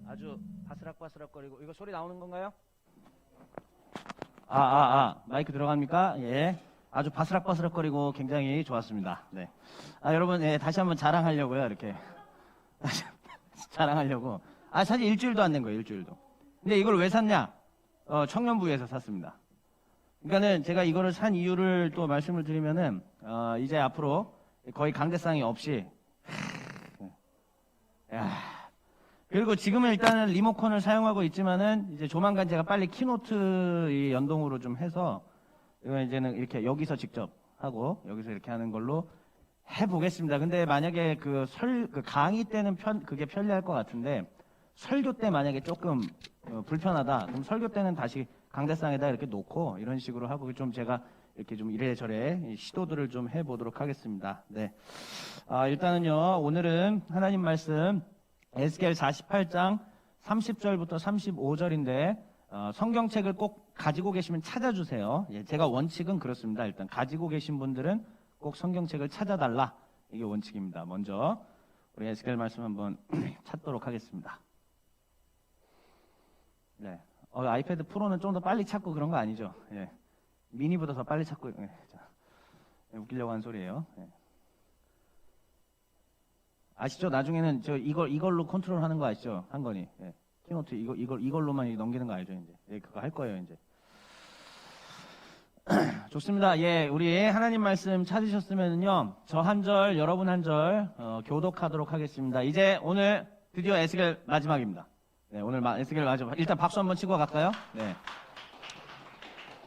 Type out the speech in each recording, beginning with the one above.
아주 바스락바스락거리고. 이거 소리 나오는 건가요? 마이크 들어갑니까? 예. 아주 바스락바스락거리고 굉장히 좋았습니다. 네. 여러분, 예, 다시 한번 자랑하려고요, 이렇게. 다시 자랑하려고. 사실 일주일도 안 된 거예요, 일주일도. 근데 이걸 왜 샀냐? 청년부에서 샀습니다. 그러니까는 제가 이거를 산 이유를 또 말씀을 드리면은, 이제 앞으로 거의 강대상이 없이, 그리고 지금은 일단은 리모컨을 사용하고 있지만은 이제 조만간 제가 빨리 키노트 이 연동으로 좀 해서 이거 이제는 이렇게 여기서 직접 하고 여기서 이렇게 하는 걸로 해보겠습니다. 근데 만약에 그 강의 때는 그게 편리할 것 같은데 설교 때 만약에 조금 불편하다. 그럼 설교 때는 다시 강대상에다 이렇게 놓고 이런 식으로 하고 좀 제가 이렇게 좀 이래저래 시도들을 좀 해보도록 하겠습니다. 네. 일단은요, 오늘은 하나님 말씀 에스겔 48장 30절부터 35절인데 성경책을 꼭 가지고 계시면 찾아주세요. 예, 제가 원칙은 그렇습니다. 일단 가지고 계신 분들은 꼭 성경책을 찾아달라. 이게 원칙입니다. 먼저 우리 에스겔 말씀 한번 찾도록 하겠습니다. 네, 아이패드 프로는 좀 더 빨리 찾고 그런 거 아니죠? 예, 미니보다 더 빨리 찾고. 예, 웃기려고 한 소리예요. 예. 아시죠? 나중에는 이걸로 컨트롤하는 거 아시죠? 한 거니. 예. 키노트 이걸로만 넘기는 거 알죠? 이제. 예, 그거 할 거예요, 이제. 좋습니다. 예, 우리 하나님 말씀 찾으셨으면요. 저 한 절, 여러분 한 절, 교독하도록 하겠습니다. 이제 오늘 드디어 에스겔 마지막입니다. 네, 오늘 에스겔 마지막. 일단 박수 한번 치고 갈까요? 네.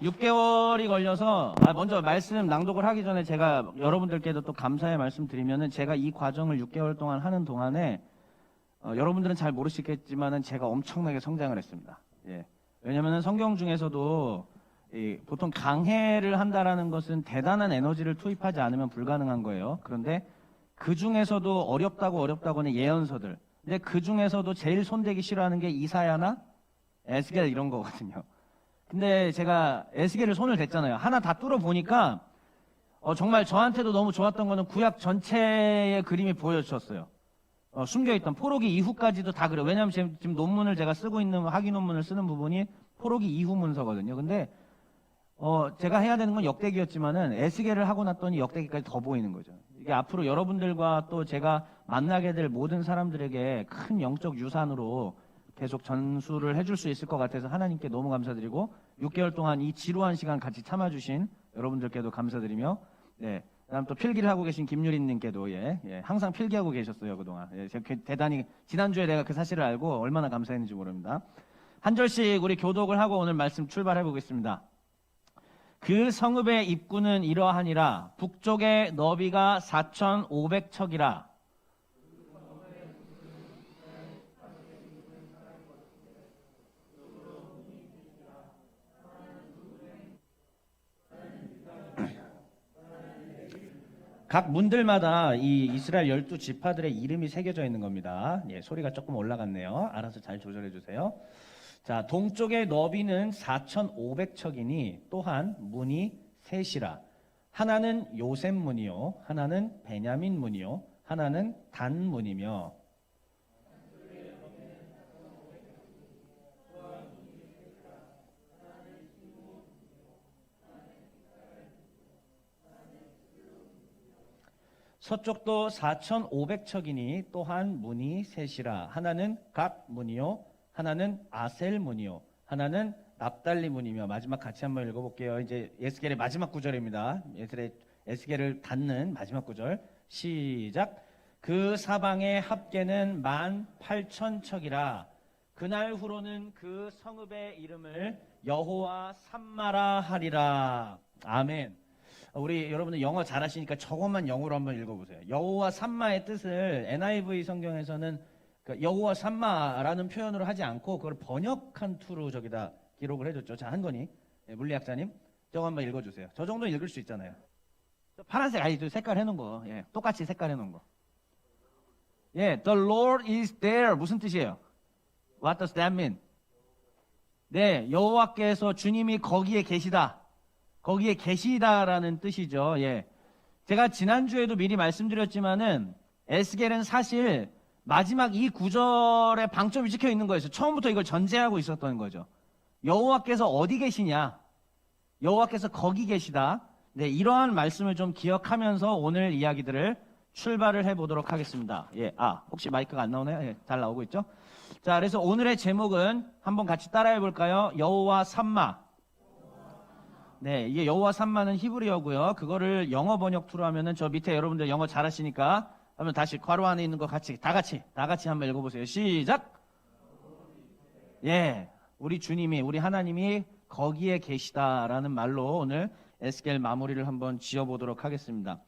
6개월이 걸려서 먼저 말씀 낭독을 하기 전에 제가 여러분들께도 또 감사의 말씀 드리면은 제가 이 과정을 6개월 동안 하는 동안에 여러분들은 잘 모르시겠지만은 제가 엄청나게 성장을 했습니다. 예. 왜냐면은 성경 중에서도 보통 강해를 한다라는 것은 대단한 에너지를 투입하지 않으면 불가능한 거예요. 그런데 그 중에서도 어렵다고 하는 예언서들. 근데 그 중에서도 제일 손대기 싫어하는 게 이사야나 에스겔 이런 거거든요. 근데 제가 에스겔을 손을 댔잖아요. 하나 다 뚫어보니까 정말 저한테도 너무 좋았던 거는 구약 전체의 그림이 보여졌어요. 숨겨있던 포로기 이후까지도 다 그래요. 왜냐하면 지금 논문을 제가 쓰고 있는 학위 논문을 쓰는 부분이 포로기 이후 문서거든요. 근데 제가 해야 되는 건 역대기였지만은 에스겔을 하고 났더니 역대기까지 더 보이는 거죠. 이게 앞으로 여러분들과 또 제가 만나게 될 모든 사람들에게 큰 영적 유산으로 계속 전수를 해줄 수 있을 것 같아서 하나님께 너무 감사드리고 6개월 동안 이 지루한 시간 같이 참아주신 여러분들께도 감사드리며, 네, 그다음 또 필기를 하고 계신 김유린님께도 항상 필기하고 계셨어요 그동안. 제가 대단히 지난주에 내가 그 사실을 알고 얼마나 감사했는지 모릅니다. 한 절씩 우리 교독을 하고 오늘 말씀 출발해 보겠습니다. 그 성읍의 입구는 이러하니라. 북쪽의 너비가 4,500척이라. 각 문들마다 이 이스라엘 12지파들의 이름이 새겨져 있는 겁니다. 예, 소리가 조금 올라갔네요. 알아서 잘 조절해 주세요. 자, 동쪽의 너비는 4,500척이니 또한 문이 셋이라. 하나는 요셉 문이요, 하나는 베냐민 문이요, 하나는 단 문이며. 서쪽도 4,500척이니 또한 문이 셋이라. 하나는 갓 문이요, 하나는 아셀 문이요, 하나는 납달리 문이며. 마지막 같이 한번 읽어볼게요. 이제 에스겔의 마지막 구절입니다. 에스겔을 닫는 마지막 구절. 시작. 그 사방의 합계는 18,000척이라. 그날 후로는 그 성읍의 이름을 여호와 삼마라 하리라. 아멘. 우리 여러분들 영어 잘하시니까 저것만 영어로 한번 읽어보세요. 여호와 삼마의 뜻을 NIV 성경에서는 여호와 삼마라는 표현으로 하지 않고 그걸 번역한 투로 저기다 기록을 해줬죠. 자, 한건희 물리학자님, 저거 한번 읽어주세요. 저 정도 읽을 수 있잖아요. 파란색 색깔 해놓은 거, 똑같이 색깔 해놓은 거. The Lord is there. 무슨 뜻이에요? What does that mean? 네, 여호와께서 주님이 거기에 계시다. 거기에 계시다라는 뜻이죠. 예. 제가 지난주에도 미리 말씀드렸지만은 에스겔은 사실 마지막 이 구절에 방점이 찍혀 있는 거였어요. 처음부터 이걸 전제하고 있었던 거죠. 여호와께서 어디 계시냐? 여호와께서 거기 계시다. 네, 이러한 말씀을 좀 기억하면서 오늘 이야기들을 출발을 해보도록 하겠습니다. 예, 혹시 마이크가 안 나오나요? 예, 잘 나오고 있죠? 자, 그래서 오늘의 제목은 한번 같이 따라해 볼까요? 여호와 삼마. 네, 이게 여호와 삼마는 히브리어고요. 그거를 영어 번역 툴로 하면은 저 밑에 여러분들 영어 잘하시니까 한번 다시 괄호 안에 있는 거 같이 다 같이 한번 읽어보세요. 시작. 예, 우리 주님이 우리 하나님이 거기에 계시다라는 말로 오늘 에스겔 마무리를 한번 지어보도록 하겠습니다.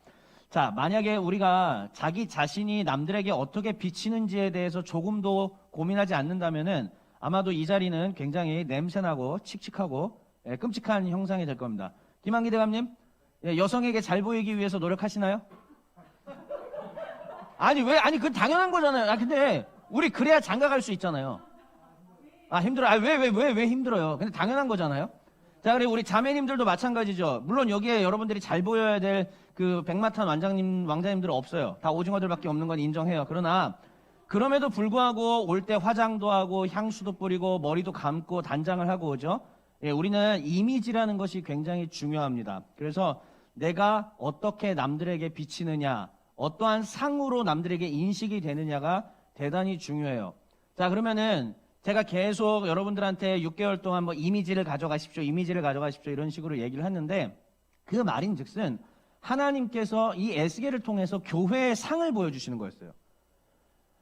자, 만약에 우리가 자기 자신이 남들에게 어떻게 비치는지에 대해서 조금도 고민하지 않는다면은 아마도 이 자리는 굉장히 냄새나고 칙칙하고 끔찍한 형상이 될 겁니다. 김한기 대감님, 여성에게 잘 보이기 위해서 노력하시나요? 아니, 그건 당연한 거잖아요. 근데 우리 그래야 장가갈 수 있잖아요. 힘들어요. 왜 힘들어요? 근데 당연한 거잖아요. 자, 그리고 우리 자매님들도 마찬가지죠. 물론 여기에 여러분들이 잘 보여야 될 그 백마탄 왕자님들은 없어요. 다 오징어들밖에 없는 건 인정해요. 그러나 그럼에도 불구하고 올 때 화장도 하고 향수도 뿌리고 머리도 감고 단장을 하고 오죠. 예, 우리는 이미지라는 것이 굉장히 중요합니다. 그래서 내가 어떻게 남들에게 비치느냐, 어떠한 상으로 남들에게 인식이 되느냐가 대단히 중요해요. 자, 그러면은 제가 계속 여러분들한테 6개월 동안 뭐 이미지를 가져가십시오 이런 식으로 얘기를 했는데 그 말인즉슨 하나님께서 이 에스겔을 통해서 교회의 상을 보여주시는 거였어요.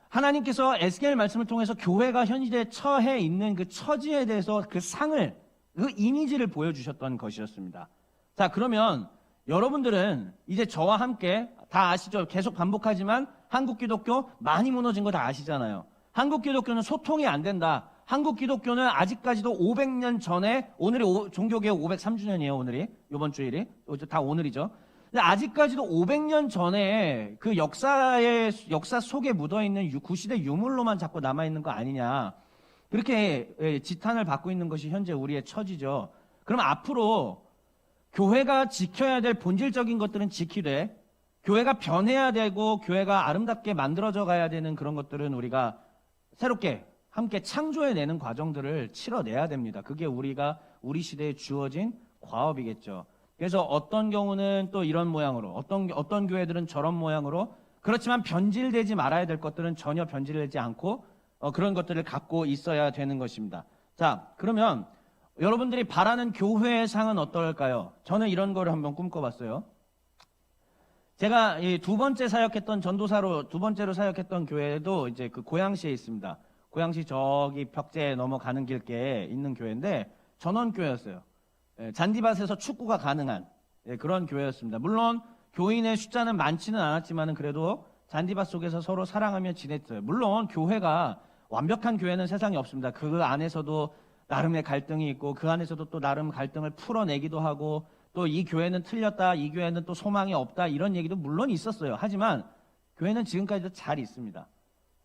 하나님께서 에스겔 말씀을 통해서 교회가 현재 처해 있는 그 처지에 대해서 그 상을, 그 이미지를 보여주셨던 것이었습니다. 자, 그러면 여러분들은 이제 저와 함께 다 아시죠? 계속 반복하지만 한국 기독교 많이 무너진 거 다 아시잖아요. 한국 기독교는 소통이 안 된다. 한국 기독교는 아직까지도 500년 전에, 오늘이 종교개혁 503주년이에요, 오늘이. 이번 주일이. 다 오늘이죠. 근데 아직까지도 500년 전에 그 역사 속에 묻어있는 구시대 유물로만 자꾸 남아있는 거 아니냐. 그렇게 지탄을 받고 있는 것이 현재 우리의 처지죠. 그럼 앞으로 교회가 지켜야 될 본질적인 것들은 지키되, 교회가 변해야 되고, 교회가 아름답게 만들어져 가야 되는 그런 것들은 우리가 새롭게 함께 창조해내는 과정들을 치러내야 됩니다. 그게 우리 시대에 주어진 과업이겠죠. 그래서 어떤 경우는 또 이런 모양으로, 어떤 교회들은 저런 모양으로, 그렇지만 변질되지 말아야 될 것들은 전혀 변질되지 않고 그런 것들을 갖고 있어야 되는 것입니다. 자, 그러면 여러분들이 바라는 교회의 상은 어떨까요? 저는 이런 거를 한번 꿈꿔봤어요. 제가 이 두 번째로 사역했던 교회도 이제 그 고양시에 있습니다. 고양시 저기 벽제 넘어가는 길가에 있는 교회인데 전원교회였어요. 잔디밭에서 축구가 가능한 그런 교회였습니다. 물론 교인의 숫자는 많지는 않았지만 그래도 잔디밭 속에서 서로 사랑하며 지냈어요. 물론 교회가 완벽한 교회는 세상에 없습니다. 그 안에서도 나름의 갈등이 있고 그 안에서도 또 나름 갈등을 풀어내기도 하고 또 이 교회는 틀렸다, 이 교회는 또 소망이 없다 이런 얘기도 물론 있었어요. 하지만 교회는 지금까지도 잘 있습니다.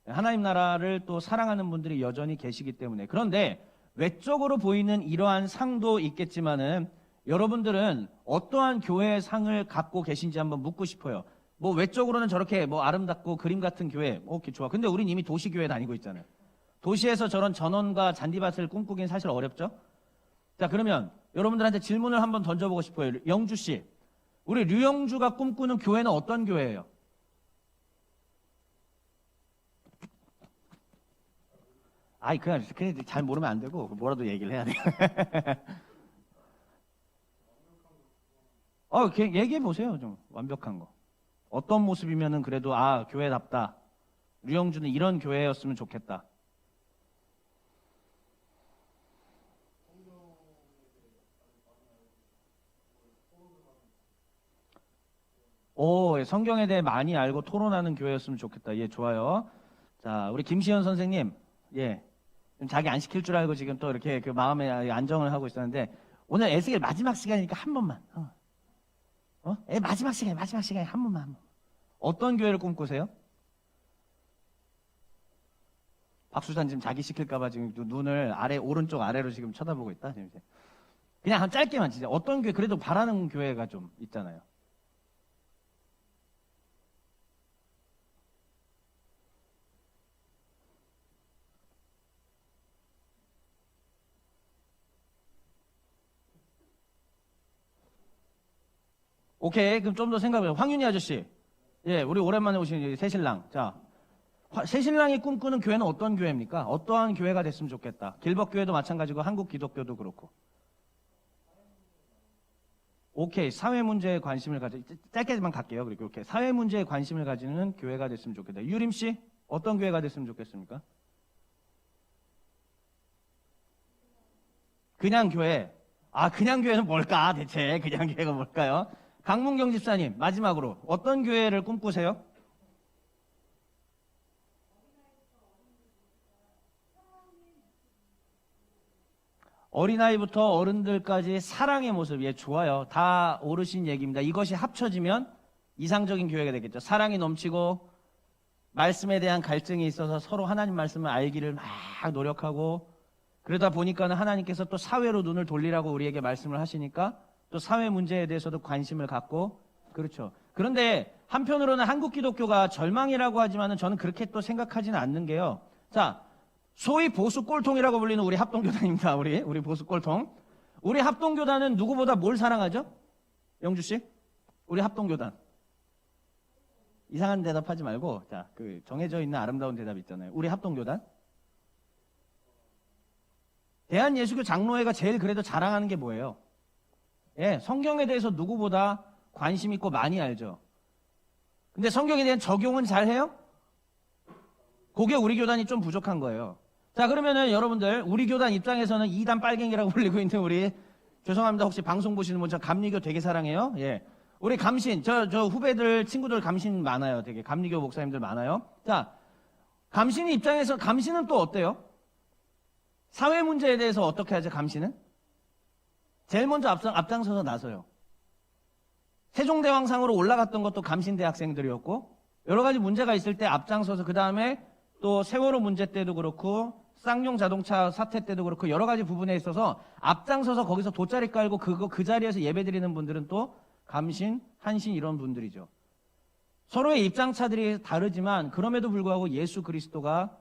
하나님 나라를 또 사랑하는 분들이 여전히 계시기 때문에. 그런데 외적으로 보이는 이러한 상도 있겠지만은 여러분들은 어떠한 교회의 상을 갖고 계신지 한번 묻고 싶어요. 뭐 외적으로는 저렇게 뭐 아름답고 그림 같은 교회, 오케이 좋아. 근데 우린 이미 도시교회 다니고 있잖아요. 도시에서 저런 전원과 잔디밭을 꿈꾸긴 사실 어렵죠. 자, 그러면 여러분들한테 질문을 한번 던져보고 싶어요. 영주 씨, 우리 류영주가 꿈꾸는 교회는 어떤 교회예요? 그냥 잘 모르면 안 되고 뭐라도 얘기를 해야 돼요. 얘기해 보세요. 좀 완벽한 거. 어떤 모습이면은 그래도 교회답다. 류영주는 이런 교회였으면 좋겠다. 성경에 대해 많이 알고 토론하는 교회였으면 좋겠다. 예, 좋아요. 자, 우리 김시현 선생님, 예, 자기 안 시킬 줄 알고 지금 또 이렇게 그 마음에 안정을 하고 있었는데 오늘 에스겔 마지막 시간이니까 한 번만. 마지막 시간에 한 번만. 어떤 교회를 꿈꾸세요? 박수산 지금 자기 시킬까봐 지금 눈을 오른쪽 아래로 지금 쳐다보고 있다. 그냥 한 짧게만 진짜 어떤 교회, 그래도 바라는 교회가 좀 있잖아요. 오케이. 그럼 좀 더 생각해요. 황윤희 아저씨. 예, 우리 오랜만에 오신 새신랑. 자, 새신랑이 꿈꾸는 교회는 어떤 교회입니까? 어떠한 교회가 됐으면 좋겠다. 길법교회도 마찬가지고 한국 기독교도 그렇고. 오케이. 사회 문제에 관심을 짧게만 갈게요. 그리고 이렇게 사회 문제에 관심을 가지는 교회가 됐으면 좋겠다. 유림 씨, 어떤 교회가 됐으면 좋겠습니까? 그냥 교회. 아, 그냥 교회는 뭘까? 대체 그냥 교회가 뭘까요? 강문경 집사님, 마지막으로 어떤 교회를 꿈꾸세요? 어린아이부터 어른들까지 사랑의 모습, 예, 좋아요. 다 옳으신 얘기입니다. 이것이 합쳐지면 이상적인 교회가 되겠죠. 사랑이 넘치고 말씀에 대한 갈증이 있어서 서로 하나님 말씀을 알기를 막 노력하고, 그러다 보니까는 하나님께서 또 사회로 눈을 돌리라고 우리에게 말씀을 하시니까 또 사회 문제에 대해서도 관심을 갖고, 그렇죠. 그런데 한편으로는 한국 기독교가 절망이라고 하지만은 저는 그렇게 또 생각하지는 않는 게요. 자, 소위 보수 꼴통이라고 불리는 우리 합동교단입니다. 우리 보수 꼴통. 우리 합동교단은 누구보다 뭘 사랑하죠? 영주 씨? 우리 합동교단. 이상한 대답하지 말고, 자, 그 정해져 있는 아름다운 대답 있잖아요. 우리 합동교단. 대한예수교 장로회가 제일 그래도 자랑하는 게 뭐예요? 예, 성경에 대해서 누구보다 관심 있고 많이 알죠. 근데 성경에 대한 적용은 잘 해요? 그게 우리 교단이 좀 부족한 거예요. 자, 그러면은 여러분들, 우리 교단 입장에서는 이단 빨갱이라고 불리고 있는 우리, 죄송합니다. 혹시 방송 보시는 분, 저 감리교 되게 사랑해요. 예. 우리 감신, 저 후배들, 친구들 감신 많아요. 되게 감리교 목사님들 많아요. 자, 감신 입장에서, 감신은 또 어때요? 사회 문제에 대해서 어떻게 하죠, 감신은? 제일 먼저 앞장서서 나서요. 세종대왕상으로 올라갔던 것도 감신대 학생들이었고, 여러 가지 문제가 있을 때 앞장서서, 그 다음에 또 세월호 문제 때도 그렇고, 쌍용 자동차 사태 때도 그렇고, 여러 가지 부분에 있어서 앞장서서 거기서 돗자리 깔고 그 자리에서 예배 드리는 분들은 또 감신, 한신 이런 분들이죠. 서로의 입장차들이 다르지만, 그럼에도 불구하고 예수 그리스도가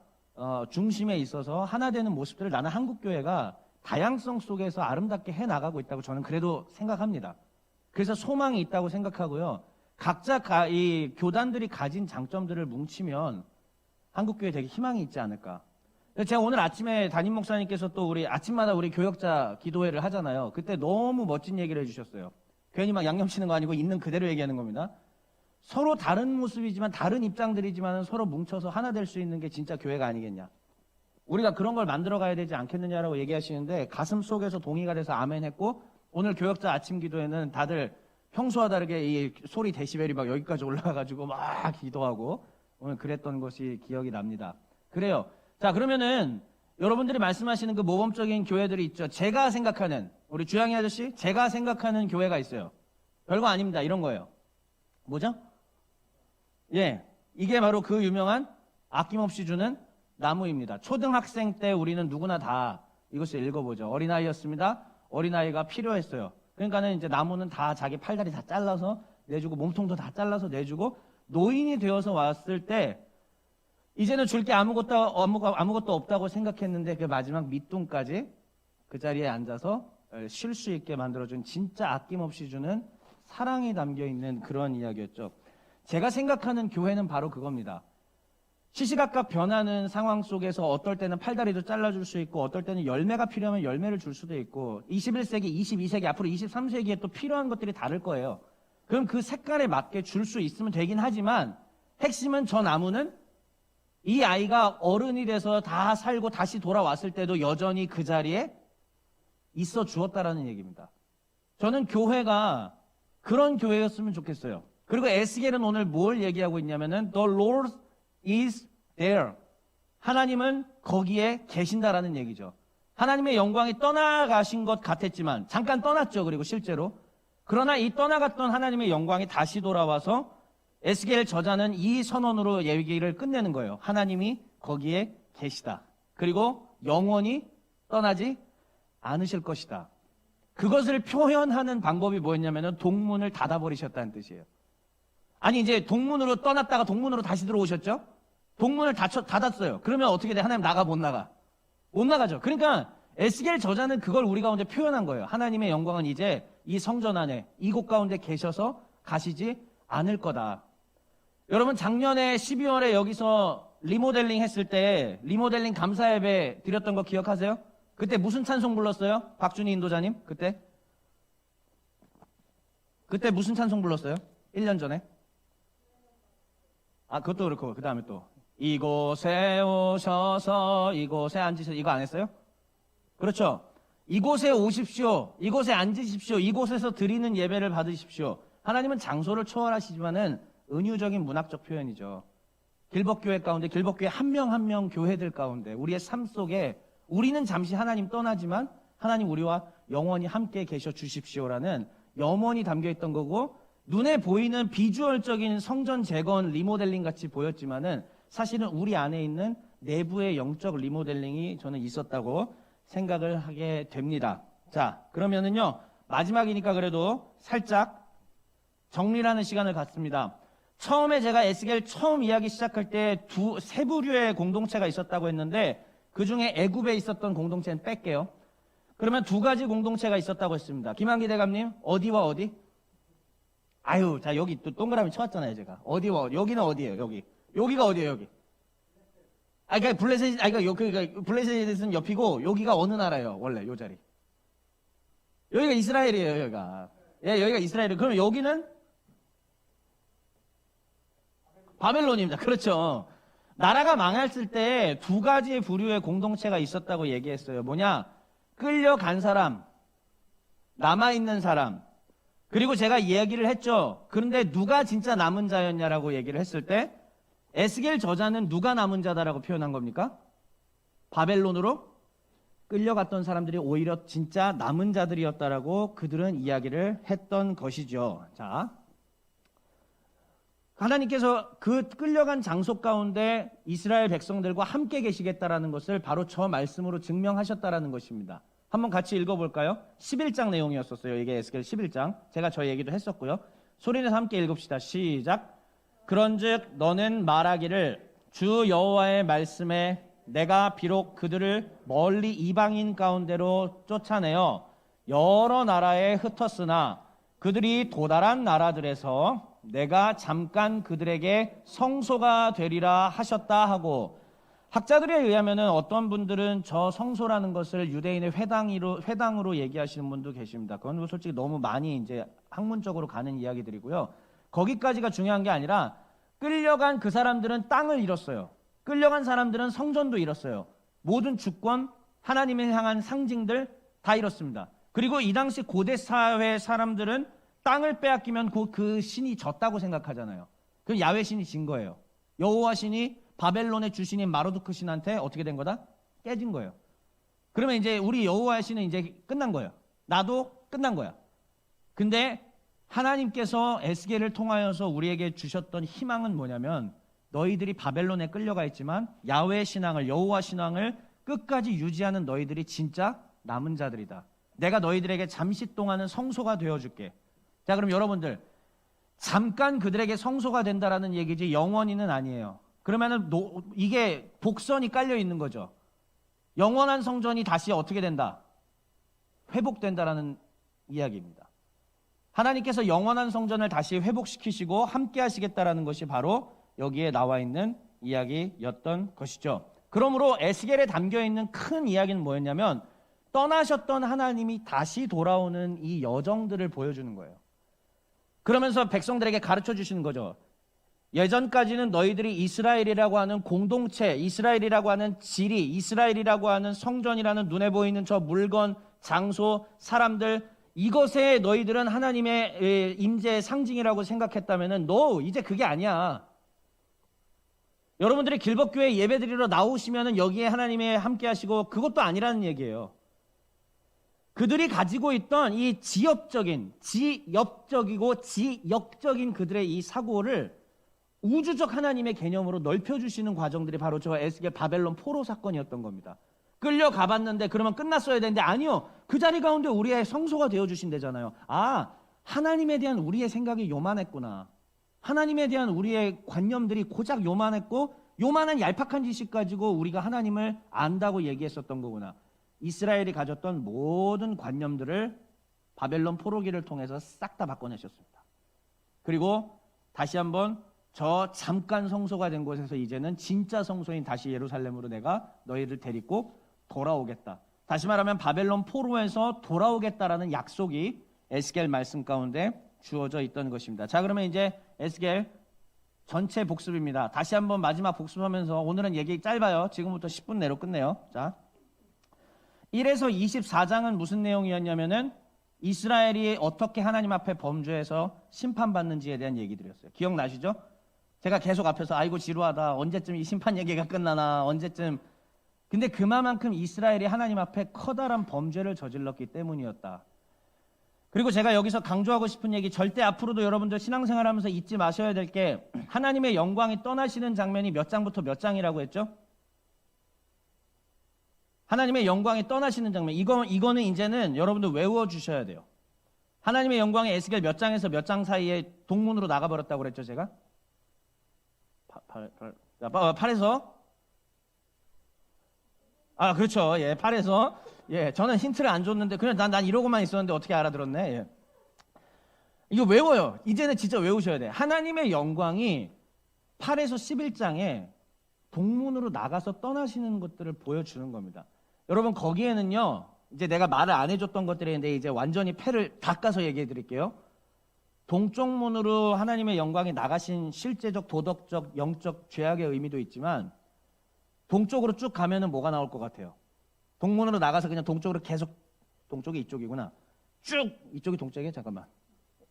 중심에 있어서 하나 되는 모습들을 나는 한국교회가 다양성 속에서 아름답게 해나가고 있다고 저는 그래도 생각합니다. 그래서 소망이 있다고 생각하고요. 각자 이 교단들이 가진 장점들을 뭉치면 한국교회에 되게 희망이 있지 않을까. 제가 오늘 아침에 담임 목사님께서 또 우리 아침마다 우리 교역자 기도회를 하잖아요. 그때 너무 멋진 얘기를 해주셨어요. 괜히 막 양념 치는 거 아니고 있는 그대로 얘기하는 겁니다. 서로 다른 모습이지만 다른 입장들이지만 서로 뭉쳐서 하나 될 수 있는 게 진짜 교회가 아니겠냐. 우리가 그런 걸 만들어 가야 되지 않겠느냐라고 얘기하시는데 가슴 속에서 동의가 돼서 아멘 했고, 오늘 교역자 아침 기도에는 다들 평소와 다르게 이 소리 데시벨이 막 여기까지 올라가가지고 막 기도하고 오늘 그랬던 것이 기억이 납니다. 그래요. 자, 그러면은 여러분들이 말씀하시는 그 모범적인 교회들이 있죠. 제가 생각하는, 우리 주양이 아저씨, 제가 생각하는 교회가 있어요. 별거 아닙니다. 이런 거예요. 뭐죠? 예, 이게 바로 그 유명한 아낌없이 주는 나무입니다. 초등학생 때 우리는 누구나 다 이것을 읽어보죠. 어린아이였습니다. 어린아이가 필요했어요. 그러니까는 이제 나무는 다 자기 팔다리 다 잘라서 내주고 몸통도 다 잘라서 내주고, 노인이 되어서 왔을 때 이제는 줄 게 아무것도 없다고 생각했는데 그 마지막 밑둥까지 그 자리에 앉아서 쉴 수 있게 만들어준 진짜 아낌없이 주는 사랑이 담겨있는 그런 이야기였죠. 제가 생각하는 교회는 바로 그겁니다. 시시각각 변하는 상황 속에서 어떨 때는 팔다리도 잘라줄 수 있고, 어떨 때는 열매가 필요하면 열매를 줄 수도 있고, 21세기, 22세기, 앞으로 23세기에 또 필요한 것들이 다를 거예요. 그럼 그 색깔에 맞게 줄 수 있으면 되긴 하지만, 핵심은 저 나무는 이 아이가 어른이 돼서 다 살고 다시 돌아왔을 때도 여전히 그 자리에 있어 주었다라는 얘기입니다. 저는 교회가 그런 교회였으면 좋겠어요. 그리고 에스겔은 오늘 뭘 얘기하고 있냐면은 The Lord is there. 하나님은 거기에 계신다라는 얘기죠. 하나님의 영광이 떠나가신 것 같았지만 잠깐 떠났죠. 그리고 실제로. 그러나 이 떠나갔던 하나님의 영광이 다시 돌아와서 에스겔 저자는 이 선언으로 얘기를 끝내는 거예요. 하나님이 거기에 계시다. 그리고 영원히 떠나지 않으실 것이다. 그것을 표현하는 방법이 뭐였냐면은 동문을 닫아버리셨다는 뜻이에요. 아니, 이제 동문으로 떠났다가 동문으로 다시 들어오셨죠? 동문을 닫았어요. 그러면 어떻게 돼? 하나님 나가, 못 나가? 못 나가죠. 그러니까 에스겔 저자는 그걸 우리 가운데 표현한 거예요. 하나님의 영광은 이제 이 성전 안에, 이곳 가운데 계셔서 가시지 않을 거다. 여러분 작년에 12월에 여기서 리모델링 했을 때 리모델링 감사 예배 드렸던 거 기억하세요? 그때 무슨 찬송 불렀어요? 박준희 인도자님 그때 무슨 찬송 불렀어요? 1년 전에? 아 그것도 그렇고 그 다음에 또 이곳에 오셔서 이곳에 앉으셔서 이거 안 했어요? 그렇죠. 이곳에 오십시오. 이곳에 앉으십시오. 이곳에서 드리는 예배를 받으십시오. 하나님은 장소를 초월하시지만은 은유적인 문학적 표현이죠. 길법교회 가운데 길법교회 한 명 한 명 교회들 가운데 우리의 삶 속에 우리는 잠시 하나님 떠나지만 하나님 우리와 영원히 함께 계셔 주십시오라는 염원이 담겨 있던 거고 눈에 보이는 비주얼적인 성전 재건 리모델링 같이 보였지만은 사실은 우리 안에 있는 내부의 영적 리모델링이 저는 있었다고 생각을 하게 됩니다. 자, 그러면은요, 마지막이니까 그래도 살짝 정리하는 시간을 갖습니다. 처음에 제가 에스겔 처음 이야기 시작할 때 세 부류의 공동체가 있었다고 했는데 그 중에 애굽에 있었던 공동체는 뺄게요. 그러면 두 가지 공동체가 있었다고 했습니다. 김한기 대감님, 어디와 어디? 아유, 자, 여기 또 동그라미 쳐왔잖아요, 제가. 어디와 어디? 여기는 어디예요, 여기? 여기가 어디예요, 여기? 그러니까 블레셋은 옆이고 여기가 어느 나라예요? 원래 요 자리. 여기가 이스라엘이에요, 여기가. 예, 여기가 이스라엘이에요. 그럼 여기는 바벨론입니다. 그렇죠. 나라가 망했을 때 두 가지의 부류의 공동체가 있었다고 얘기했어요. 뭐냐? 끌려간 사람, 남아있는 사람. 그리고 제가 이야기를 했죠. 그런데 누가 진짜 남은 자였냐라고 얘기를 했을 때 에스겔 저자는 누가 남은 자다라고 표현한 겁니까? 바벨론으로 끌려갔던 사람들이 오히려 진짜 남은 자들이었다라고 그들은 이야기를 했던 것이죠. 자, 하나님께서 그 끌려간 장소 가운데 이스라엘 백성들과 함께 계시겠다라는 것을 바로 저 말씀으로 증명하셨다라는 것입니다. 한번 같이 읽어볼까요? 11장 내용이었었어요. 이게 에스겔 11장. 제가 저 얘기도 했었고요. 소리내서 함께 읽읍시다. 시작. 그런즉 너는 말하기를 주 여호와의 말씀에 내가 비록 그들을 멀리 이방인 가운데로 쫓아내어 여러 나라에 흩었으나 그들이 도달한 나라들에서 내가 잠깐 그들에게 성소가 되리라 하셨다 하고, 학자들에 의하면은 어떤 분들은 저 성소라는 것을 유대인의 회당으로 얘기하시는 분도 계십니다. 그건 솔직히 너무 많이 이제 학문적으로 가는 이야기들이고요. 거기까지가 중요한 게 아니라 끌려간 그 사람들은 땅을 잃었어요. 끌려간 사람들은 성전도 잃었어요. 모든 주권, 하나님을 향한 상징들 다 잃었습니다. 그리고 이 당시 고대 사회 사람들은 땅을 빼앗기면 그 신이 졌다고 생각하잖아요. 그럼 야훼 신이 진 거예요. 여호와 신이 바벨론의 주신인 마르두크 신한테 어떻게 된 거다? 깨진 거예요. 그러면 이제 우리 여호와의 신은 이제 끝난 거예요. 나도 끝난 거야. 근데 하나님께서 에스겔을 통하여서 우리에게 주셨던 희망은 뭐냐면 너희들이 바벨론에 끌려가 있지만 야훼 신앙을, 여호와 신앙을 끝까지 유지하는 너희들이 진짜 남은 자들이다. 내가 너희들에게 잠시 동안은 성소가 되어줄게. 자, 그럼 여러분들 잠깐 그들에게 성소가 된다라는 얘기지 영원히는 아니에요. 그러면은 이게 복선이 깔려 있는 거죠. 영원한 성전이 다시 어떻게 된다? 회복된다라는 이야기입니다. 하나님께서 영원한 성전을 다시 회복시키시고 함께 하시겠다라는 것이 바로 여기에 나와 있는 이야기였던 것이죠. 그러므로 에스겔에 담겨 있는 큰 이야기는 뭐였냐면 떠나셨던 하나님이 다시 돌아오는 이 여정들을 보여주는 거예요. 그러면서 백성들에게 가르쳐 주시는 거죠. 예전까지는 너희들이 이스라엘이라고 하는 공동체, 이스라엘이라고 하는 지리, 이스라엘이라고 하는 성전이라는 눈에 보이는 저 물건, 장소, 사람들, 이것에 너희들은 하나님의 임재의 상징이라고 생각했다면 너 이제 그게 아니야. 여러분들이 길법교회 예배드리러 나오시면 여기에 하나님의 함께 하시고 그것도 아니라는 얘기예요. 그들이 가지고 있던 이 지역적이고 지역적인 그들의 이 사고를 우주적 하나님의 개념으로 넓혀주시는 과정들이 바로 저 에스겔 바벨론 포로 사건이었던 겁니다. 끌려가봤는데 그러면 끝났어야 되는데 아니요. 그 자리 가운데 우리의 성소가 되어주신대잖아요. 아, 하나님에 대한 우리의 생각이 요만했구나. 하나님에 대한 우리의 관념들이 고작 요만했고 요만한 얄팍한 지식 가지고 우리가 하나님을 안다고 얘기했었던 거구나. 이스라엘이 가졌던 모든 관념들을 바벨론 포로기를 통해서 싹 다 바꿔내셨습니다. 그리고 다시 한번 저 잠깐 성소가 된 곳에서 이제는 진짜 성소인 다시 예루살렘으로 내가 너희를 데리고 돌아오겠다. 다시 말하면 바벨론 포로에서 돌아오겠다라는 약속이 에스겔 말씀 가운데 주어져 있던 것입니다. 자, 그러면 이제 에스겔 전체 복습입니다. 다시 한번 마지막 복습하면서 오늘은 얘기 짧아요. 지금부터 10분 내로 끝내요. 자, 1에서 24장은 무슨 내용이었냐면은 이스라엘이 어떻게 하나님 앞에 범죄해서 심판받는지에 대한 얘기들이었어요. 기억나시죠? 제가 계속 앞에서 아이고 지루하다. 언제쯤 이 심판 얘기가 끝나나. 언제쯤. 근데 그만큼 이스라엘이 하나님 앞에 커다란 범죄를 저질렀기 때문이었다. 그리고 제가 여기서 강조하고 싶은 얘기, 절대 앞으로도 여러분들 신앙생활하면서 잊지 마셔야 될 게 하나님의 영광이 떠나시는 장면이 몇 장부터 몇 장이라고 했죠? 하나님의 영광이 떠나시는 장면. 이거는 이제는 여러분들 외워 주셔야 돼요. 하나님의 영광이 에스겔 몇 장에서 몇 장 사이에 동문으로 나가버렸다고 그랬죠, 제가? 8에서? 아, 그렇죠. 예, 8에서. 예, 저는 힌트를 안 줬는데, 그냥 난 이러고만 있었는데 어떻게 알아들었네. 예. 이거 외워요. 이제는 진짜 외우셔야 돼. 하나님의 영광이 8에서 11장에 동문으로 나가서 떠나시는 것들을 보여주는 겁니다. 여러분, 거기에는요, 이제 내가 말을 안 해줬던 것들인데, 이제 완전히 패를 닦아서 얘기해 드릴게요. 동쪽 문으로 하나님의 영광이 나가신 실제적, 도덕적, 영적 죄악의 의미도 있지만 동쪽으로 쭉 가면은 뭐가 나올 것 같아요? 동문으로 나가서 그냥 동쪽으로 계속, 동쪽이 이쪽이구나. 쭉 이쪽이 동쪽이에요? 잠깐만.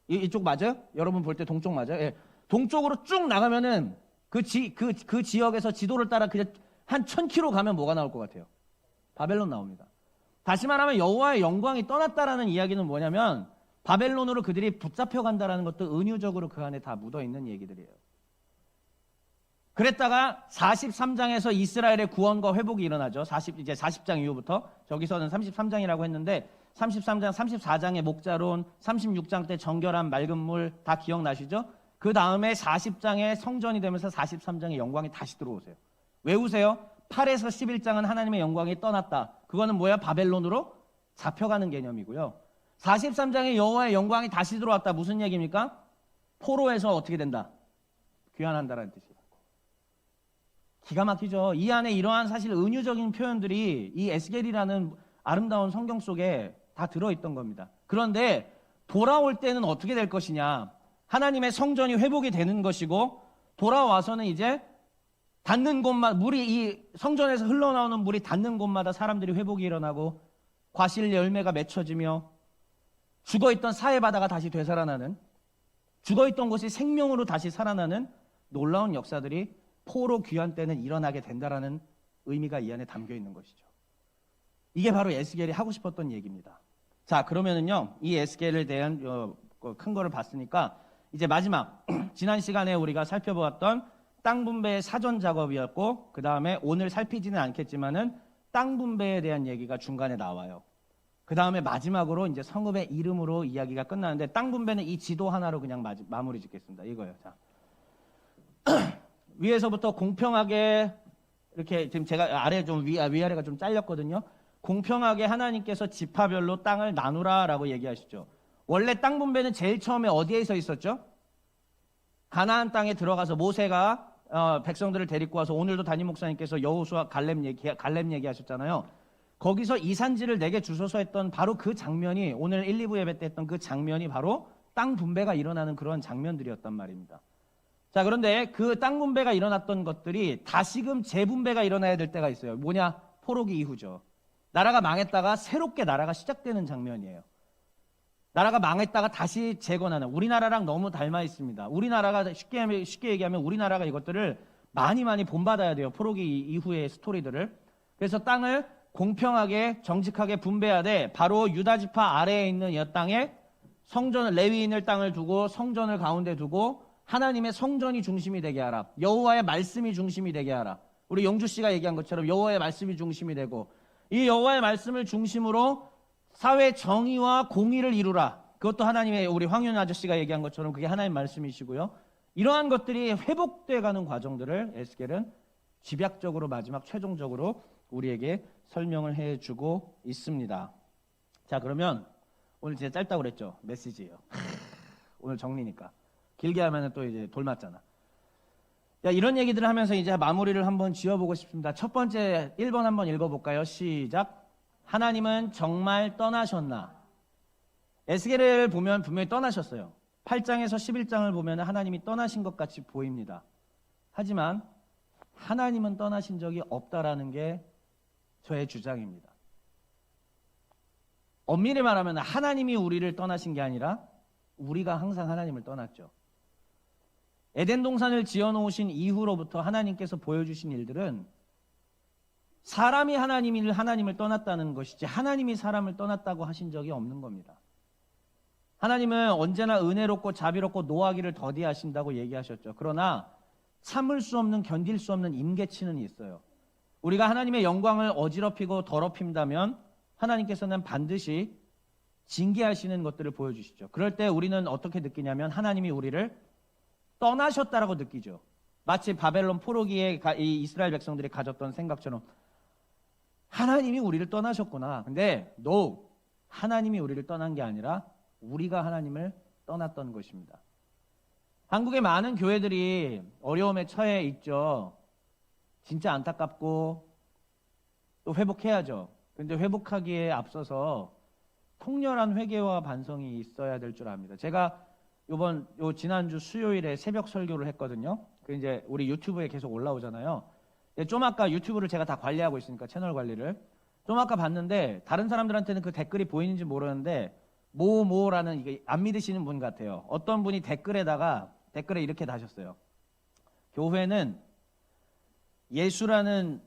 이쪽 맞아요? 여러분 볼 때 동쪽 맞아요? 예. 동쪽으로 쭉 나가면은 그 지역에서 지도를 따라 그냥 한 1000km 가면 뭐가 나올 것 같아요? 바벨론 나옵니다. 다시 말하면 여호와의 영광이 떠났다라는 이야기는 뭐냐면 바벨론으로 그들이 붙잡혀 간다라는 것도 은유적으로 그 안에 다 묻어 있는 얘기들이에요. 그랬다가 43장에서 이스라엘의 구원과 회복이 일어나죠. 이제 40장 이후부터. 저기서는 33장이라고 했는데 33장, 34장의 목자론, 36장 때 정결한 맑은 물 다 기억나시죠? 그 다음에 40장에 성전이 되면서 43장의 영광이 다시 들어오세요. 외우세요. 8에서 11장은 하나님의 영광이 떠났다. 그거는 뭐야? 바벨론으로 잡혀가는 개념이고요. 43장에 여호와의 영광이 다시 들어왔다. 무슨 얘기입니까? 포로에서 어떻게 된다? 귀환한다라는 뜻이에요. 기가 막히죠. 이 안에 이러한 사실 은유적인 표현들이 이 에스겔이라는 아름다운 성경 속에 다 들어있던 겁니다. 그런데 돌아올 때는 어떻게 될 것이냐? 하나님의 성전이 회복이 되는 것이고 돌아와서는 이제 닿는 곳마다 이 성전에서 흘러나오는 물이 닿는 곳마다 사람들이 회복이 일어나고 과실 열매가 맺혀지며 죽어있던 사해바다가 다시 되살아나는, 죽어있던 곳이 생명으로 다시 살아나는 놀라운 역사들이 포로 귀환 때는 일어나게 된다라는 의미가 이 안에 담겨 있는 것이죠. 이게 바로 에스겔이 하고 싶었던 얘기입니다. 자, 그러면은요, 이 에스겔에 대한 큰 거를 봤으니까 이제 마지막 지난 시간에 우리가 살펴보았던 땅 분배의 사전 작업이었고, 그 다음에 오늘 살피지는 않겠지만은 땅 분배에 대한 얘기가 중간에 나와요. 그 다음에 마지막으로 이제 성읍의 이름으로 이야기가 끝나는데, 땅 분배는 이 지도 하나로 그냥 마무리 짓겠습니다. 이거예요. 자, 위에서부터 공평하게 이렇게, 지금 제가 아래 좀 위아래가 좀 잘렸거든요. 공평하게 하나님께서 지파별로 땅을 나누라라고 얘기하시죠. 원래 땅 분배는 제일 처음에 어디에 서 있었죠? 가나안 땅에 들어가서 모세가 백성들을 데리고 와서, 오늘도 담임 목사님께서 여호수아 갈렙 얘기하셨잖아요. 거기서 이 산지를 내게 주소서 했던 바로 그 장면이, 오늘 1, 2부 예배 때 했던 그 장면이 바로 땅 분배가 일어나는 그런 장면들이었단 말입니다. 자, 그런데 그 땅 분배가 일어났던 것들이 다시금 재분배가 일어나야 될 때가 있어요. 뭐냐? 포로기 이후죠. 나라가 망했다가 새롭게 나라가 시작되는 장면이에요. 나라가 망했다가 다시 재건하는, 우리나라랑 너무 닮아 있습니다. 우리나라가 쉽게 얘기하면 우리나라가 이것들을 많이 본받아야 돼요. 포로기 이후의 스토리들을. 그래서 땅을 공평하게 정직하게 분배하되 바로 유다 지파 아래에 있는 이 땅에 성전을, 레위인을 땅을 두고 성전을 가운데 두고 하나님의 성전이 중심이 되게 하라. 여호와의 말씀이 중심이 되게 하라. 우리 영주 씨가 얘기한 것처럼 여호와의 말씀이 중심이 되고, 이 여호와의 말씀을 중심으로 사회 정의와 공의를 이루라. 그것도 하나님의, 우리 황윤 아저씨가 얘기한 것처럼 그게 하나님의 말씀이시고요. 이러한 것들이 회복돼 가는 과정들을 에스겔은 집약적으로 마지막 최종적으로 우리에게 설명을 해주고 있습니다. 자, 그러면 오늘 진짜 짧다고 그랬죠? 메시지예요. 오늘 정리니까. 길게 하면 또 이제 돌맞잖아. 자, 이런 얘기들을 하면서 이제 마무리를 한번 지어보고 싶습니다. 첫 번째 1번 한번 읽어볼까요? 시작. 하나님은 정말 떠나셨나? 에스겔을 보면 분명히 떠나셨어요. 8장에서 11장을 보면 하나님이 떠나신 것 같이 보입니다. 하지만 하나님은 떠나신 적이 없다라는 게 저의 주장입니다. 엄밀히 말하면 하나님이 우리를 떠나신 게 아니라 우리가 항상 하나님을 떠났죠. 에덴 동산을 지어놓으신 이후로부터 하나님께서 보여주신 일들은 사람이 하나님을 떠났다는 것이지 하나님이 사람을 떠났다고 하신 적이 없는 겁니다. 하나님은 언제나 은혜롭고 자비롭고 노하기를 더디하신다고 얘기하셨죠. 그러나 참을 수 없는, 견딜 수 없는 임계치는 있어요. 우리가 하나님의 영광을 어지럽히고 더럽힌다면 하나님께서는 반드시 징계하시는 것들을 보여주시죠. 그럴 때 우리는 어떻게 느끼냐면 하나님이 우리를 떠나셨다라고 느끼죠. 마치 바벨론 포로기에 이 이스라엘 백성들이 가졌던 생각처럼 하나님이 우리를 떠나셨구나. 근데 no, 하나님이 우리를 떠난 게 아니라 우리가 하나님을 떠났던 것입니다. 한국의 많은 교회들이 어려움에 처해 있죠. 진짜 안타깝고 또 회복해야죠. 그런데 회복하기에 앞서서 통렬한 회개와 반성이 있어야 될 줄 압니다. 제가 지난주 수요일에 새벽 설교를 했거든요. 그 이제 우리 유튜브에 계속 올라오잖아요. 좀 아까 유튜브를 제가 다 관리하고 있으니까 채널 관리를 좀 아까 봤는데 다른 사람들한테는 그 댓글이 보이는지 모르는데 뭐라는 이게 안 믿으시는 분 같아요. 어떤 분이 댓글에 이렇게 다셨어요. 교회는 예수라는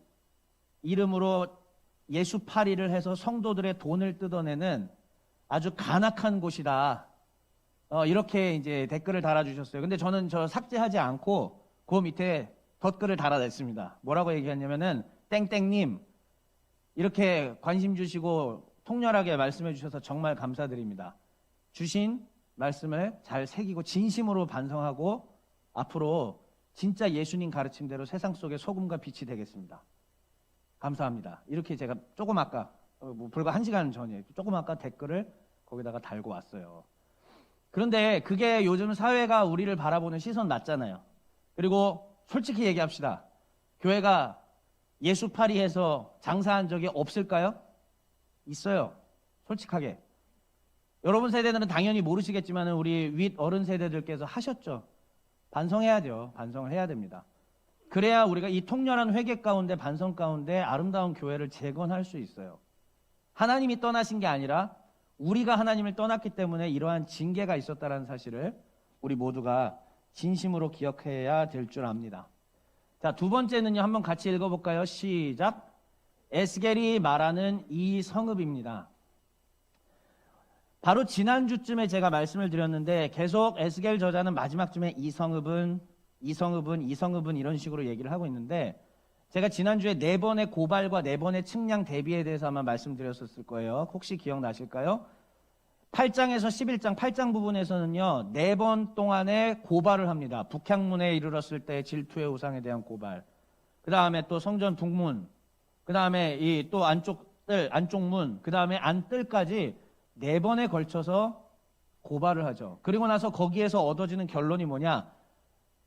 이름으로 예수파리를 해서 성도들의 돈을 뜯어내는 아주 간악한 곳이다. 이렇게 이제 댓글을 달아주셨어요. 근데 저는 삭제하지 않고 그 밑에 덧글을 달아냈습니다. 뭐라고 얘기했냐면은 땡땡님 이렇게 관심 주시고 통렬하게 말씀해 주셔서 정말 감사드립니다. 주신 말씀을 잘 새기고 진심으로 반성하고 앞으로 진짜 예수님 가르침대로 세상 속에 소금과 빛이 되겠습니다. 감사합니다. 이렇게 제가 조금 아까 불과 1시간 전에 조금 아까 댓글을 거기다가 달고 왔어요. 그런데 그게 요즘 사회가 우리를 바라보는 시선 맞잖아요. 그리고 솔직히 얘기합시다. 교회가 예수파리해서 장사한 적이 없을까요? 있어요. 솔직하게. 여러분 세대들은 당연히 모르시겠지만 우리 윗 어른 세대들께서 하셨죠. 반성해야죠. 반성을 해야 됩니다. 그래야 우리가 이 통렬한 회개 가운데 반성 가운데 아름다운 교회를 재건할 수 있어요. 하나님이 떠나신 게 아니라 우리가 하나님을 떠났기 때문에 이러한 징계가 있었다는 사실을 우리 모두가 진심으로 기억해야 될 줄 압니다. 자, 두 번째는요. 한번 같이 읽어볼까요? 시작. 에스겔이 말하는 이 성읍입니다. 바로 지난주쯤에 제가 말씀을 드렸는데 계속 에스겔 저자는 마지막쯤에 이 성읍은 이런 식으로 얘기를 하고 있는데 제가 지난주에 4번의 고발과 4번의 측량 대비에 대해서 아마 말씀드렸었을 거예요. 혹시 기억나실까요? 8장에서 11장, 8장 부분에서는요, 4번 동안에 고발을 합니다. 북향문에 이르렀을 때 질투의 우상에 대한 고발. 그 다음에 또 성전 북문, 그 다음에 이 또 안쪽문, 그 다음에 안뜰까지 4번에 걸쳐서 고발을 하죠. 그리고 나서 거기에서 얻어지는 결론이 뭐냐?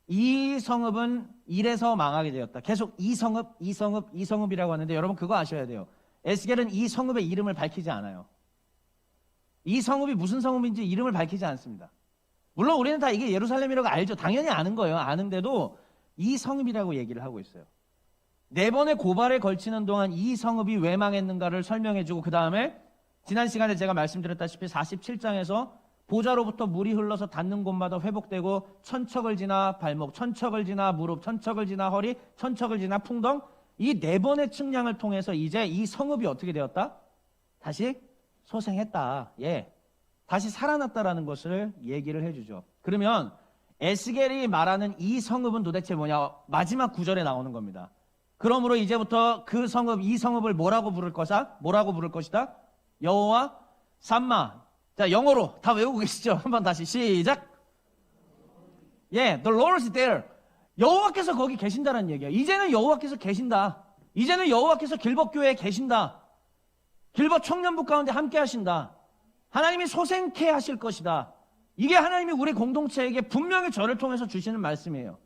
이 성읍은 이래서 망하게 되었다. 계속 이 성읍이라고 하는데 여러분 그거 아셔야 돼요. 에스겔은 이 성읍의 이름을 밝히지 않아요. 이 성읍이 무슨 성읍인지 이름을 밝히지 않습니다. 물론 우리는 다 이게 예루살렘이라고 알죠. 당연히 아는 거예요. 아는데도 이 성읍이라고 얘기를 하고 있어요. 4번의 고발에 걸치는 동안 이 성읍이 왜 망했는가를 설명해주고 그 다음에 지난 시간에 제가 말씀드렸다시피 47장에서 보좌로부터 물이 흘러서 닿는 곳마다 회복되고 천척을 지나 발목, 천척을 지나 무릎, 천척을 지나 허리, 천척을 지나 풍덩 이 4번의 측량을 통해서 이제 이 성읍이 어떻게 되었다? 다시 소생했다. 예, 다시 살아났다라는 것을 얘기를 해주죠. 그러면 에스겔이 말하는 이 성읍은 도대체 뭐냐? 마지막 구절에 나오는 겁니다. 그러므로 이제부터 그 성읍, 이 성읍을 뭐라고 부를 것이다? 여호와 삼마. 자, 영어로 다 외우고 계시죠? 한번 다시 시작. 예, the Lord is there. 여호와께서 거기 계신다는 얘기야. 이제는 여호와께서 계신다. 이제는 여호와께서 길벗교회에 계신다. 길벗 청년부 가운데 함께 하신다. 하나님이 소생케 하실 것이다. 이게 하나님이 우리 공동체에게 분명히 저를 통해서 주시는 말씀이에요.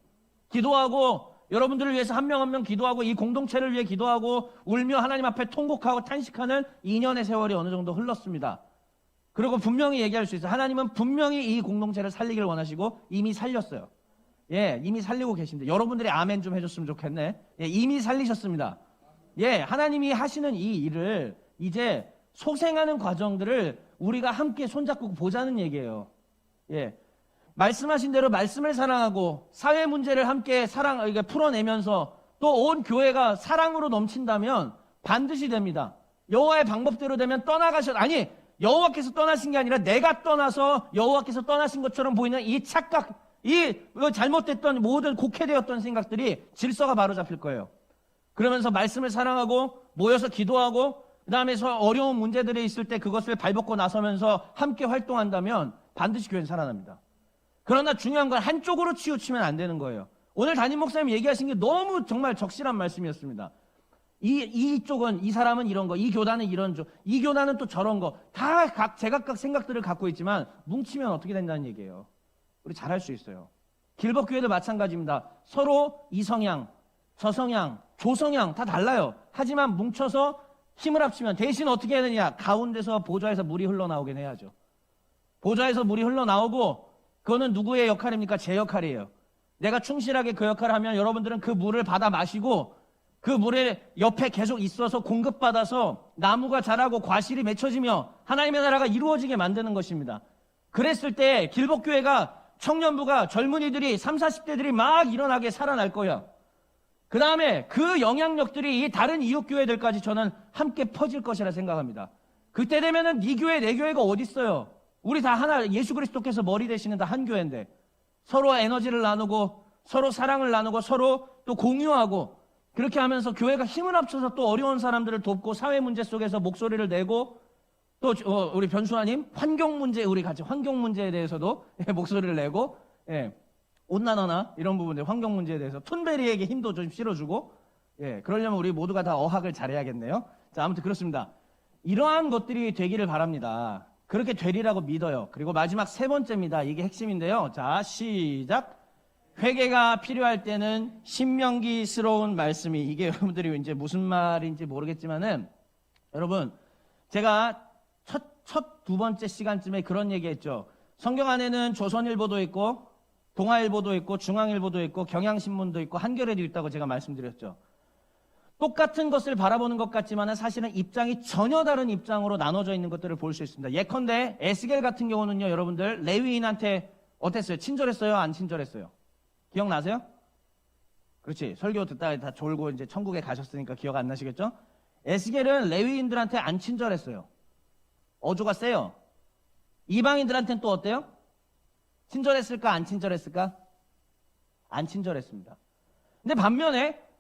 기도하고 여러분들을 위해서 한 명 한 명 기도하고 이 공동체를 위해 기도하고 울며 하나님 앞에 통곡하고 탄식하는 2년의 세월이 어느 정도 흘렀습니다. 그리고 분명히 얘기할 수 있어요. 하나님은 분명히 이 공동체를 살리길 원하시고 이미 살렸어요. 예, 이미 살리고 계십니다. 여러분들이 아멘 좀 해줬으면 좋겠네. 예, 이미 살리셨습니다. 예, 하나님이 하시는 이 일을 이제 소생하는 과정들을 우리가 함께 손잡고 보자는 얘기예요. 예, 말씀하신 대로 말씀을 사랑하고 사회 문제를 함께 풀어내면서 또 온 교회가 사랑으로 넘친다면 반드시 됩니다. 여호와의 방법대로 되면 아니 여호와께서 떠나신 게 아니라 내가 떠나서 여호와께서 떠나신 것처럼 보이는 이 착각, 이 잘못됐던 모든 곡해되었던 생각들이 질서가 바로 잡힐 거예요. 그러면서 말씀을 사랑하고 모여서 기도하고 그 다음에 어려운 문제들이 있을 때 그것을 발벗고 나서면서 함께 활동한다면 반드시 교회는 살아납니다. 그러나 중요한 건 한쪽으로 치우치면 안 되는 거예요. 오늘 담임 목사님 얘기하신 게 너무 정말 적실한 말씀이었습니다. 이쪽은 이 사람은 이런 거, 이 교단은 이런 쪽, 이 교단은 또 저런 거, 다 제각각 생각들을 갖고 있지만 뭉치면 어떻게 된다는 얘기예요. 우리 잘할 수 있어요. 길벗교회도 마찬가지입니다. 서로 이성향, 저성향, 조성향 다 달라요. 하지만 뭉쳐서 힘을 합치면 대신 어떻게 해야 되냐? 가운데서 보좌에서 물이 흘러나오게 해야죠. 보좌에서 물이 흘러나오고 그거는 누구의 역할입니까? 제 역할이에요. 내가 충실하게 그 역할을 하면 여러분들은 그 물을 받아 마시고 그 물의 옆에 계속 있어서 공급받아서 나무가 자라고 과실이 맺혀지며 하나님의 나라가 이루어지게 만드는 것입니다. 그랬을 때 길복교회가 청년부가 젊은이들이 30, 40대들이 막 일어나게 살아날 거야. 그 다음에 그 영향력들이 이 다른 이웃교회들까지 저는 함께 퍼질 것이라 생각합니다. 그때 되면은 네 교회 내 교회가 어디 있어요? 우리 다 하나, 예수 그리스도께서 머리 되시는 다 한 교회인데 서로 에너지를 나누고 서로 사랑을 나누고 서로 또 공유하고 그렇게 하면서 교회가 힘을 합쳐서 또 어려운 사람들을 돕고 사회 문제 속에서 목소리를 내고 또 우리 변수아님 환경 문제 우리 같이 환경 문제에 대해서도 목소리를 내고 온난화나 이런 부분들 환경 문제에 대해서 툰베리에게 힘도 좀 실어주고 그러려면 우리 모두가 다 어학을 잘해야겠네요. 자, 아무튼 그렇습니다. 이러한 것들이 되기를 바랍니다. 그렇게 되리라고 믿어요. 그리고 마지막 세 번째입니다. 이게 핵심인데요. 자, 시작. 회개가 필요할 때는 신명기스러운 말씀이 이게 여러분들이 이제 무슨 말인지 모르겠지만은 여러분 제가 첫 두 번째 시간쯤에 그런 얘기했죠. 성경 안에는 조선일보도 있고 동아일보도 있고 중앙일보도 있고 경향신문도 있고 한겨레도 있다고 제가 말씀드렸죠. 똑같은 것을 바라보는 것 같지만 사실은 입장이 전혀 다른 입장으로 나눠져 있는 것들을 볼 수 있습니다. 예컨대 에스겔 같은 경우는요. 여러분들 레위인한테 어땠어요? 친절했어요? 안 친절했어요? 기억나세요? 그렇지. 설교 듣다가 다 졸고 이제 천국에 가셨으니까 기억 안 나시겠죠? 에스겔은 레위인들한테 안 친절했어요. 어조가 세요. 이방인들한테는 또 어때요? 친절했을까? 안 친절했을까? 안 친절했습니다. 근데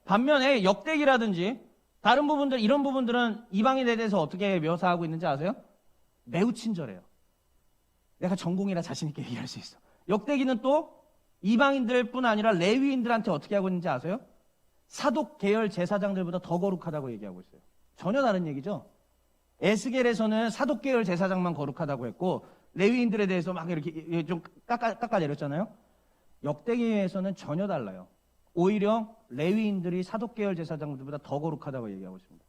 반면에 역대기라든지 다른 부분들, 이런 부분들은 이방인에 대해서 어떻게 묘사하고 있는지 아세요? 매우 친절해요. 내가 전공이라 자신있게 얘기할 수 있어. 역대기는 또 이방인들 뿐 아니라 레위인들한테 어떻게 하고 있는지 아세요? 사독 계열 제사장들보다 더 거룩하다고 얘기하고 있어요. 전혀 다른 얘기죠. 에스겔에서는 사독 계열 제사장만 거룩하다고 했고 레위인들에 대해서 막 이렇게 좀 깎아내렸잖아요. 역대기에서는 전혀 달라요. 오히려 레위인들이 사독 계열 제사장들보다 더 거룩하다고 얘기하고 있습니다.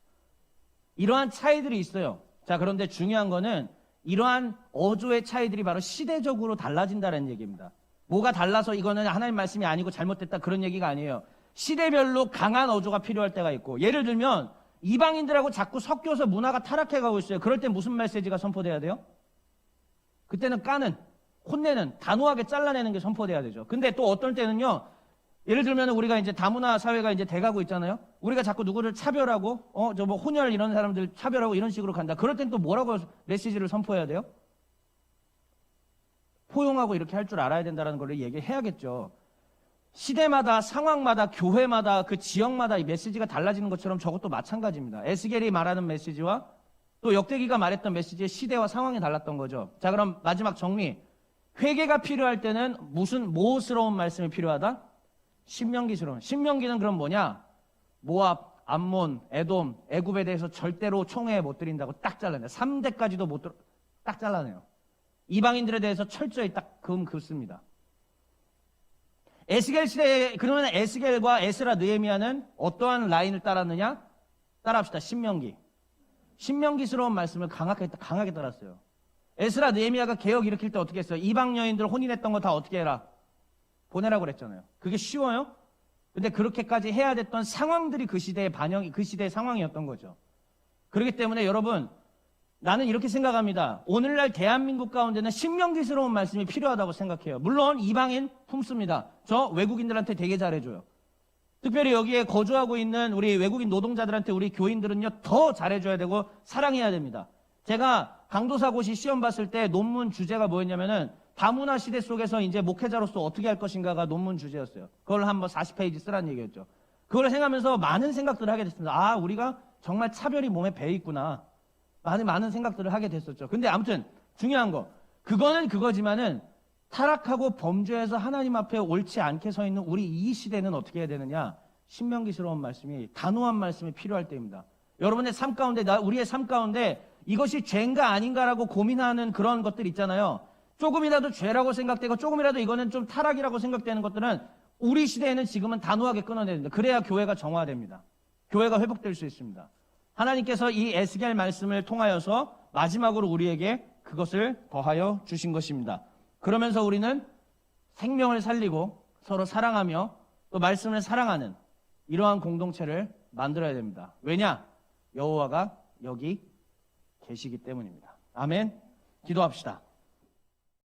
이러한 차이들이 있어요. 자, 그런데 중요한 거는 이러한 어조의 차이들이 바로 시대적으로 달라진다는 얘기입니다. 뭐가 달라서 이거는 하나님 말씀이 아니고 잘못됐다 그런 얘기가 아니에요. 시대별로 강한 어조가 필요할 때가 있고 예를 들면 이방인들하고 자꾸 섞여서 문화가 타락해가고 있어요. 그럴 때 무슨 메시지가 선포돼야 돼요? 그때는 까는, 혼내는, 단호하게 잘라내는 게 선포돼야 되죠. 근데 또 어떤 때는요. 예를 들면 우리가 이제 다문화 사회가 이제 돼가고 있잖아요. 우리가 자꾸 누구를 차별하고 저 뭐 혼혈 이런 사람들 차별하고 이런 식으로 간다. 그럴 땐 또 뭐라고 메시지를 선포해야 돼요? 포용하고 이렇게 할 줄 알아야 된다는 걸 얘기해야겠죠. 시대마다 상황마다 교회마다 그 지역마다 이 메시지가 달라지는 것처럼 저것도 마찬가지입니다. 에스겔이 말하는 메시지와 또 역대기가 말했던 메시지의 시대와 상황이 달랐던 거죠. 자, 그럼 마지막 정리. 회개가 필요할 때는 무슨 모스러운 말씀이 필요하다? 신명기스러운. 신명기는 그럼 뭐냐? 모압, 암몬, 에돔, 애굽에 대해서 절대로 총회에 못 들인다고 딱 잘라내요. 3대까지도 못 들어 딱 잘라내요. 이방인들에 대해서 철저히 딱 긋습니다. 에스겔 시대에, 그러면 에스겔과 에스라 느헤미야는 어떠한 라인을 따랐느냐? 따라합시다. 신명기. 신명기스러운 말씀을 강하게 따랐어요. 에스라 느헤미야가 개혁 일으킬 때 어떻게 했어요? 이방 여인들 혼인했던 거 다 어떻게 해라? 보내라고 그랬잖아요. 그게 쉬워요? 근데 그렇게까지 해야 됐던 상황들이 그 시대의 그 시대의 상황이었던 거죠. 그렇기 때문에 여러분, 나는 이렇게 생각합니다. 오늘날 대한민국 가운데는 신명기스러운 말씀이 필요하다고 생각해요. 물론 이방인 품습니다. 저 외국인들한테 되게 잘해줘요. 특별히 여기에 거주하고 있는 우리 외국인 노동자들한테 우리 교인들은요, 더 잘해줘야 되고 사랑해야 됩니다. 제가 강도사고시 시험 봤을 때 논문 주제가 뭐였냐면은 다문화 시대 속에서 이제 목회자로서 어떻게 할 것인가가 논문 주제였어요. 그걸 한번 40페이지 쓰라는 얘기였죠. 그걸 생각하면서 많은 생각들을 하게 됐습니다. 아, 우리가 정말 차별이 몸에 배 있구나. 많은 생각들을 하게 됐었죠. 근데 아무튼 중요한 거, 그거는 그거지만은 타락하고 범죄해서 하나님 앞에 옳지 않게 서 있는 우리 이 시대는 어떻게 해야 되느냐? 신명기스러운 말씀이, 단호한 말씀이 필요할 때입니다. 여러분의 삶 가운데, 우리의 삶 가운데 이것이 죄인가 아닌가라고 고민하는 그런 것들 있잖아요. 조금이라도 죄라고 생각되고 조금이라도 이거는 좀 타락이라고 생각되는 것들은 우리 시대에는 지금은 단호하게 끊어내야 됩니다. 그래야 교회가 정화됩니다. 교회가 회복될 수 있습니다. 하나님께서 이 에스겔 말씀을 통하여서 마지막으로 우리에게 그것을 더하여 주신 것입니다. 그러면서 우리는 생명을 살리고 서로 사랑하며 또 말씀을 사랑하는 이러한 공동체를 만들어야 됩니다. 왜냐? 여호와가 여기 계시기 때문입니다. 아멘. 기도합시다.